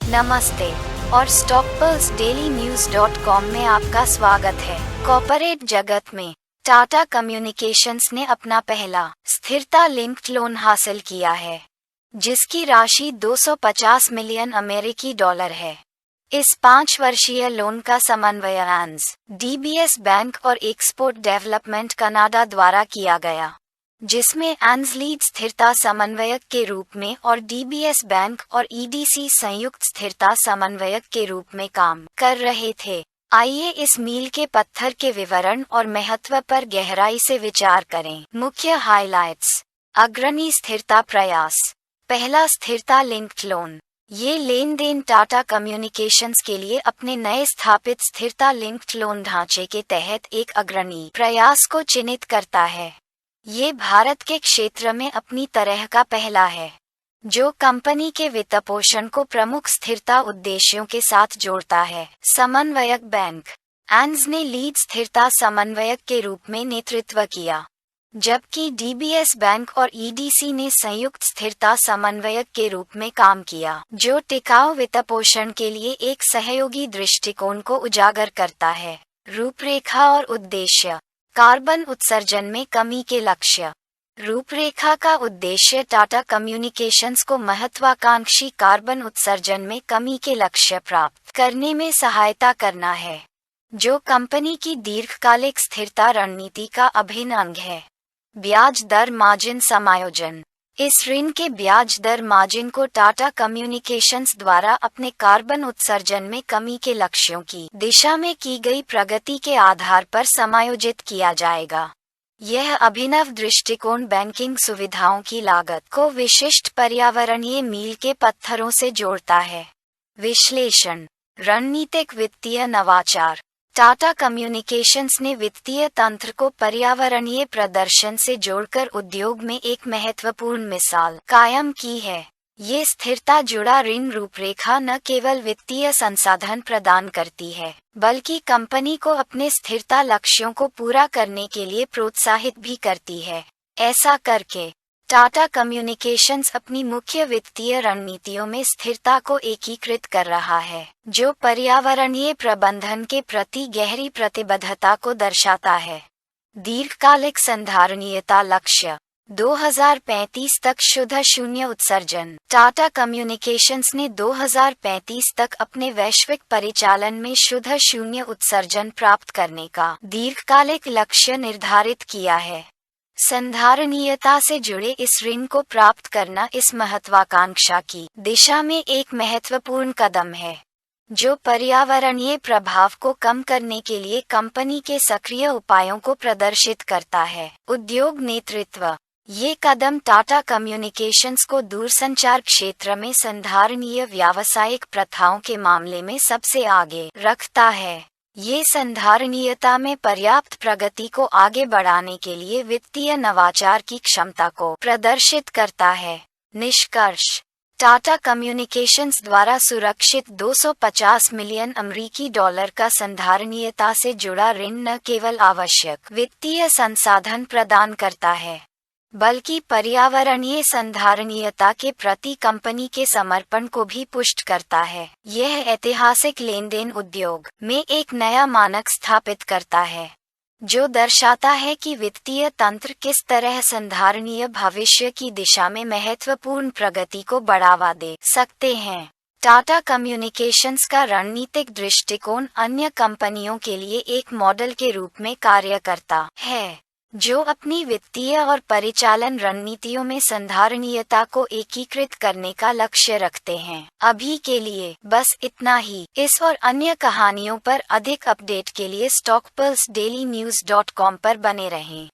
नमस्ते और stockpulseDailyNews.com में आपका स्वागत है। कॉर्पोरेट जगत में टाटा कम्युनिकेशंस ने अपना पहला स्थिरता लिंक्ड लोन हासिल किया है, जिसकी राशि 250 मिलियन अमेरिकी डॉलर है। इस 5 वर्षीय लोन का समन्वय एंज, डीबीएस बैंक और एक्सपोर्ट डेवलपमेंट कनाडा द्वारा किया गया, जिसमें एंज लीड स्थिरता समन्वयक के रूप में और डीबीएस बैंक और ईडीसी संयुक्त स्थिरता समन्वयक के रूप में काम कर रहे थे। आइए इस मील के पत्थर के विवरण और महत्व पर गहराई से विचार करें। मुख्य हाइलाइट्स। अग्रणी स्थिरता प्रयास। पहला स्थिरता लिंक्ड लोन। ये लेन देन टाटा कम्युनिकेशंस के लिए अपने नए स्थापित स्थिरता लिंक्ड लोन ढांचे के तहत एक अग्रणी प्रयास को चिन्हित करता है। ये भारत के क्षेत्र में अपनी तरह का पहला है, जो कंपनी के वित्तपोषण को प्रमुख स्थिरता उद्देश्यों के साथ जोड़ता है। समन्वयक बैंक। एंज ने लीड स्थिरता समन्वयक के रूप में नेतृत्व किया, जबकि डीबीएस बैंक और ईडीसी ने संयुक्त स्थिरता समन्वयक के रूप में काम किया, जो टिकाऊ वित्तपोषण के लिए एक सहयोगी दृष्टिकोण को उजागर करता है। रूपरेखा और उद्देश्य। कार्बन उत्सर्जन में कमी के लक्ष्य। रूपरेखा का उद्देश्य टाटा कम्युनिकेशंस को महत्वाकांक्षी कार्बन उत्सर्जन में कमी के लक्ष्य प्राप्त करने में सहायता करना है, जो कंपनी की दीर्घकालिक स्थिरता रणनीति का अभिन्न अंग है। ब्याज दर मार्जिन समायोजन। इस ऋण के ब्याज दर मार्जिन को टाटा कम्युनिकेशंस द्वारा अपने कार्बन उत्सर्जन में कमी के लक्ष्यों की दिशा में की गई प्रगति के आधार पर समायोजित किया जाएगा। यह अभिनव दृष्टिकोण बैंकिंग सुविधाओं की लागत को विशिष्ट पर्यावरणीय मील के पत्थरों से जोड़ता है। विश्लेषण। रणनीतिक वित्तीय नवाचार। टाटा कम्युनिकेशंस ने वित्तीय तंत्र को पर्यावरणीय प्रदर्शन से जोड़कर उद्योग में एक महत्वपूर्ण मिसाल कायम की है। ये स्थिरता जुड़ा ऋण रूपरेखा न केवल वित्तीय संसाधन प्रदान करती है, बल्कि कंपनी को अपने स्थिरता लक्ष्यों को पूरा करने के लिए प्रोत्साहित भी करती है। ऐसा करके टाटा कम्युनिकेशंस अपनी मुख्य वित्तीय रणनीतियों में स्थिरता को एकीकृत कर रहा है, जो पर्यावरणीय प्रबंधन के प्रति गहरी प्रतिबद्धता को दर्शाता है। दीर्घकालिक संधारणीयता लक्ष्य। 2035 तक शुद्ध शून्य उत्सर्जन। टाटा कम्युनिकेशंस ने 2035 तक अपने वैश्विक परिचालन में शुद्ध शून्य उत्सर्जन प्राप्त करने का दीर्घकालिक लक्ष्य निर्धारित किया है। संधारणीयता से जुड़े इस ऋण को प्राप्त करना इस महत्वाकांक्षा की दिशा में एक महत्वपूर्ण कदम है, जो पर्यावरणीय प्रभाव को कम करने के लिए कंपनी के सक्रिय उपायों को प्रदर्शित करता है। उद्योग नेतृत्व। ये कदम टाटा कम्युनिकेशंस को दूरसंचार क्षेत्र में संधारणीय व्यावसायिक प्रथाओं के मामले में सबसे आगे रखता है। ये संधारणीयता में पर्याप्त प्रगति को आगे बढ़ाने के लिए वित्तीय नवाचार की क्षमता को प्रदर्शित करता है। निष्कर्ष। टाटा कम्युनिकेशंस द्वारा सुरक्षित 250 मिलियन अमेरिकी डॉलर का संधारणीयता से जुड़ा ऋण न केवल आवश्यक वित्तीय संसाधन प्रदान करता है, बल्कि पर्यावरणीय संधारणीयता के प्रति कंपनी के समर्पण को भी पुष्ट करता है। यह ऐतिहासिक लेनदेन उद्योग में एक नया मानक स्थापित करता है, जो दर्शाता है कि वित्तीय तंत्र किस तरह संधारणीय भविष्य की दिशा में महत्वपूर्ण प्रगति को बढ़ावा दे सकते हैं। टाटा कम्युनिकेशंस का रणनीतिक दृष्टिकोण अन्य कंपनियों के लिए एक मॉडल के रूप में कार्य करता है, जो अपनी वित्तीय और परिचालन रणनीतियों में संधारणीयता को एकीकृत करने का लक्ष्य रखते हैं। अभी के लिए बस इतना ही। इस और अन्य कहानियों पर अधिक अपडेट के लिए stockpulseDailyNews.com पर बने रहें।